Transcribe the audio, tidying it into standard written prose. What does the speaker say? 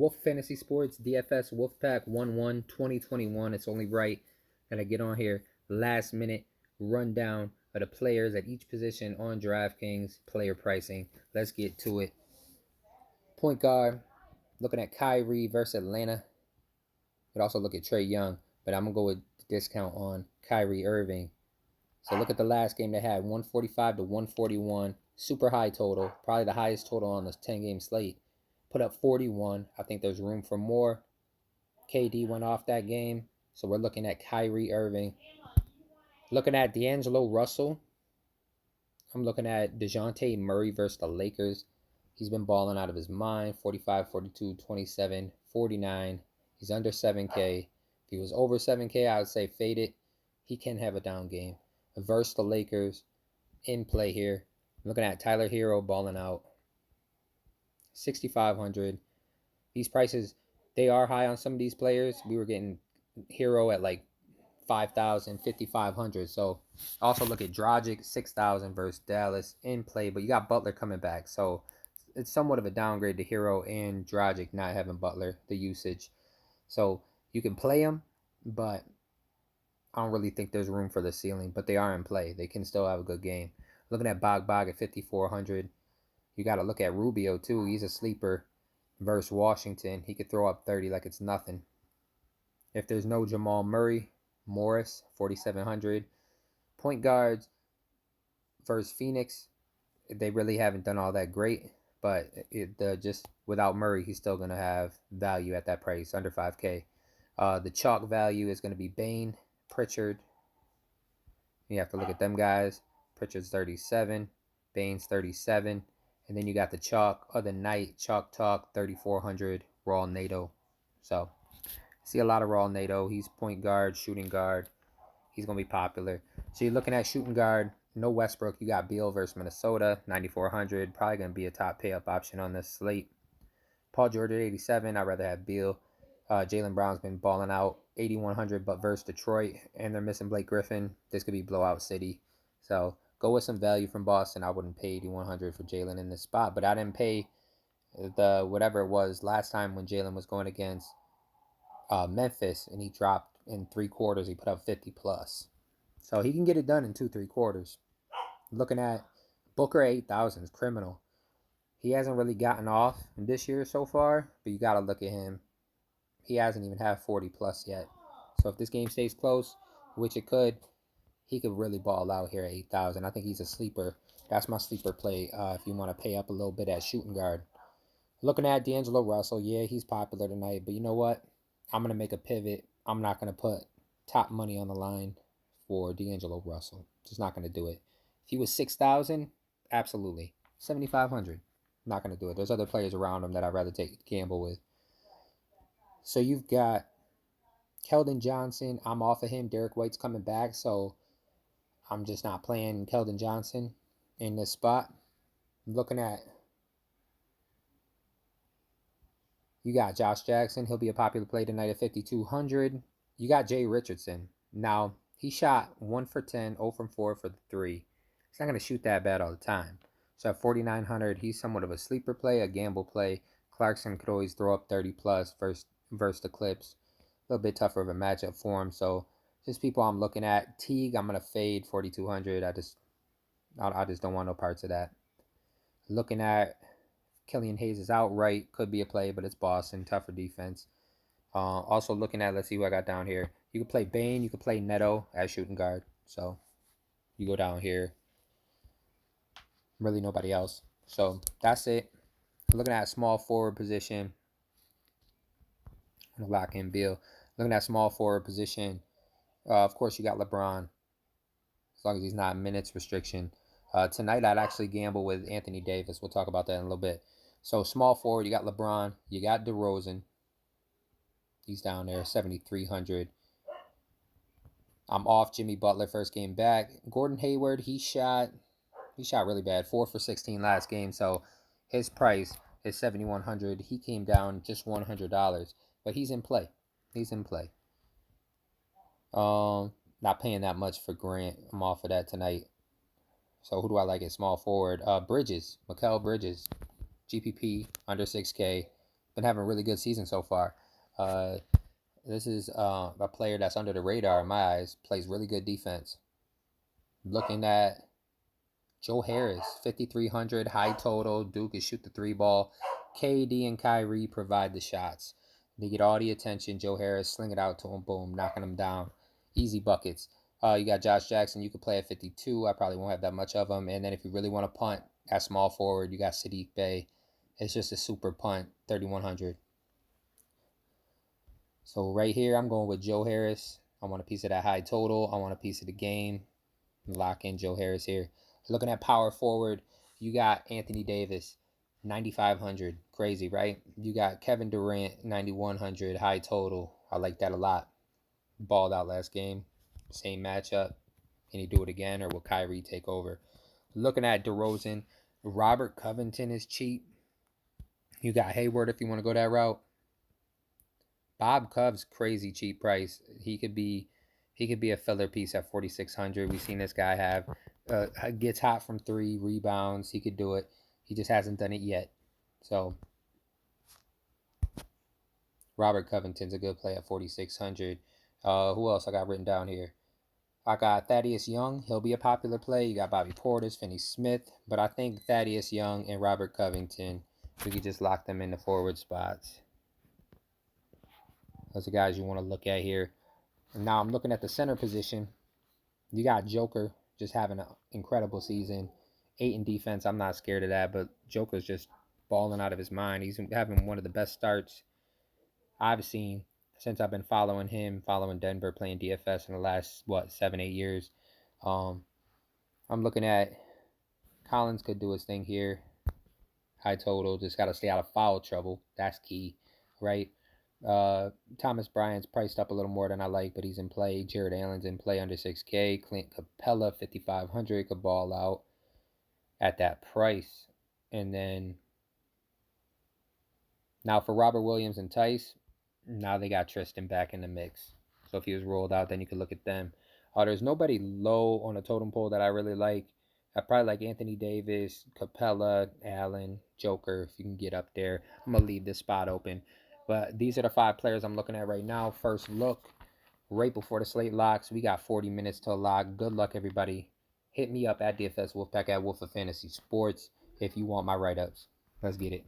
Wolf Fantasy Sports DFS Wolfpack 1-1 2021. It's only right that I get on here last minute rundown of the players at each position on DraftKings player pricing. Let's get to it. Point guard, looking at Kyrie versus Atlanta. You could also look at Trae Young, but I'm going to go with the discount on Kyrie Irving. So look at the last game they had, 145 to 141. Super high total, probably the highest total on this 10-game slate. Put up 41. I think there's room for more. KD went off that game, so we're looking at Kyrie Irving. Looking at D'Angelo Russell. I'm looking at DeJounte Murray versus the Lakers. He's been balling out of his mind. 45, 42, 27, 49. He's under 7K. If he was over 7K, I would say fade it. He can have a down game. Versus the Lakers, in play here. I'm looking at Tyler Hero balling out. 6,500. These prices, they are high on some of these players. We were getting Hero at like 5,000, 5,500. So also look at Dragic, 6,000 versus Dallas in play. But you got Butler coming back. So it's somewhat of a downgrade to Hero and Dragic not having Butler, the usage. So you can play them, but I don't really think there's room for the ceiling. But they are in play. They can still have a good game. Looking at Bog at 5,400. You got to look at Rubio, too. He's a sleeper versus Washington. He could throw up 30 like it's nothing. If there's no Jamal Murray, Morris, 4,700. Point guards versus Phoenix. They really haven't done all that great. But just without Murray, he's still going to have value at that price, under 5K. The chalk value is going to be Bane, Pritchard. You have to look at them guys. Pritchard's 37. Bane's 37. And then you got the chalk of the night, Chalk Talk, 3,400, Raw NATO. So, see a lot of Raw NATO. He's point guard, shooting guard. He's going to be popular. So, you're looking at shooting guard, no Westbrook. You got Beal versus Minnesota, 9,400. Probably going to be a top pay-up option on this slate. Paul George at 87. I'd rather have Beal. Jaylen Brown's been balling out, 8,100, but versus Detroit. And they're missing Blake Griffin. This could be blowout city. So, go with some value from Boston. I wouldn't pay 8,100 for Jaylen in this spot, but I didn't pay the whatever it was last time when Jaylen was going against Memphis, and he dropped in 3 quarters. He put up 50 plus, so he can get it done in 2-3 quarters. Looking at Booker 8,000 is criminal. He hasn't really gotten off in this year so far, but you got to look at him. He hasn't even had 40 plus yet. So if this game stays close, which it could, he could really ball out here at 8,000. I think he's a sleeper. That's my sleeper play if you want to pay up a little bit at shooting guard. Looking at D'Angelo Russell, yeah, he's popular tonight. But you know what? I'm going to make a pivot. I'm not going to put top money on the line for D'Angelo Russell. Just not going to do it. If he was 6,000, absolutely. 7,500, not going to do it. There's other players around him that I'd rather take gamble with. So you've got Keldon Johnson. I'm off of him. Derek White's coming back, so I'm just not playing Keldon Johnson in this spot. I'm looking at, you got Josh Jackson. He'll be a popular play tonight at 5,200. You got Jay Richardson. Now, he shot 1 for 10, 0 from 4 for the 3. He's not going to shoot that bad all the time. So at 4,900, he's somewhat of a sleeper play, a gamble play. Clarkson could always throw up 30 plus versus the Clips. A little bit tougher of a matchup for him. So just people I'm looking at. Teague, I'm going to fade 4,200. I just don't want no parts of that. Looking at Killian Hayes is outright. Could be a play, but it's Boston. Tougher defense. Also looking at, let's see who I got down here. You could play Bane. You could play Neto as shooting guard. So you go down here. Really nobody else. So that's it. Looking at small forward position. I'm going to lock in Beal. Looking at small forward position. Of course, you got LeBron. As long as he's not minutes restriction. Tonight, I'd actually gamble with Anthony Davis. We'll talk about that in a little bit. So, small forward, you got LeBron. You got DeRozan. He's down there, 7,300. I'm off Jimmy Butler first game back. Gordon Hayward, he shot really bad. 4 for 16 last game. So, his price is 7,100. He came down just $100. But he's in play. He's in play. Not paying that much for Grant. I'm off of that tonight. So who do I like at small forward? Bridges. Mikal Bridges. GPP under 6K. been having a really good season so far. Uh, this is a player that's under the radar in my eyes. Plays really good defense. Looking at Joe Harris, 5,300, high total. Duke can shoot the three ball. KD and Kyrie provide the shots. They get all the attention. Joe Harris, sling it out to him, boom, knocking him down. Easy buckets. You got Josh Jackson. You could play at 52. I probably won't have that much of him. And then if you really want to punt, at small forward, you got Sadiq Bey. It's just a super punt, 3,100. So right here, I'm going with Joe Harris. I want a piece of that high total. I want a piece of the game. Lock in Joe Harris here. Looking at power forward, you got Anthony Davis, 9,500. Crazy, right? You got Kevin Durant, 9,100. High total. I like that a lot. Balled out last game. Same matchup. Can he do it again, or will Kyrie take over? Looking at DeRozan, Robert Covington is cheap. You got Hayward if you want to go that route. Bob Cov's crazy cheap price. He could be a filler piece at 4,600. We've seen this guy have gets hot from three, rebounds. He could do it. He just hasn't done it yet. So Robert Covington's a good play at 4,600. Who else I got written down here? I got Thaddeus Young. He'll be a popular play. You got Bobby Portis, Finney Smith, but I think Thaddeus Young and Robert Covington, we could just lock them in the forward spots. Those are guys you want to look at here. And now I'm looking at the center position. You got Joker just having an incredible season. 8 in defense. I'm not scared of that, but Joker's just balling out of his mind. He's having one of the best starts I've seen since I've been following him, following Denver, playing DFS in the last, 7, 8 years. Um, I'm looking at Collins could do his thing here. High total. Just got to stay out of foul trouble. That's key, right? Thomas Bryant's priced up a little more than I like, but he's in play. Jared Allen's in play under 6K. Clint Capella, 5,500, could ball out at that price. And then now for Robert Williams and Tice, now they got Tristan back in the mix. So if he was rolled out, then you could look at them. There's nobody low on the totem pole that I really like. I probably like Anthony Davis, Capella, Allen, Joker, if you can get up there. I'm going to leave this spot open. But these are the 5 players I'm looking at right now. First look, right before the slate locks. We got 40 minutes till lock. Good luck, everybody. Hit me up at DFS Wolfpack at Wolf of Fantasy Sports if you want my write-ups. Let's get it.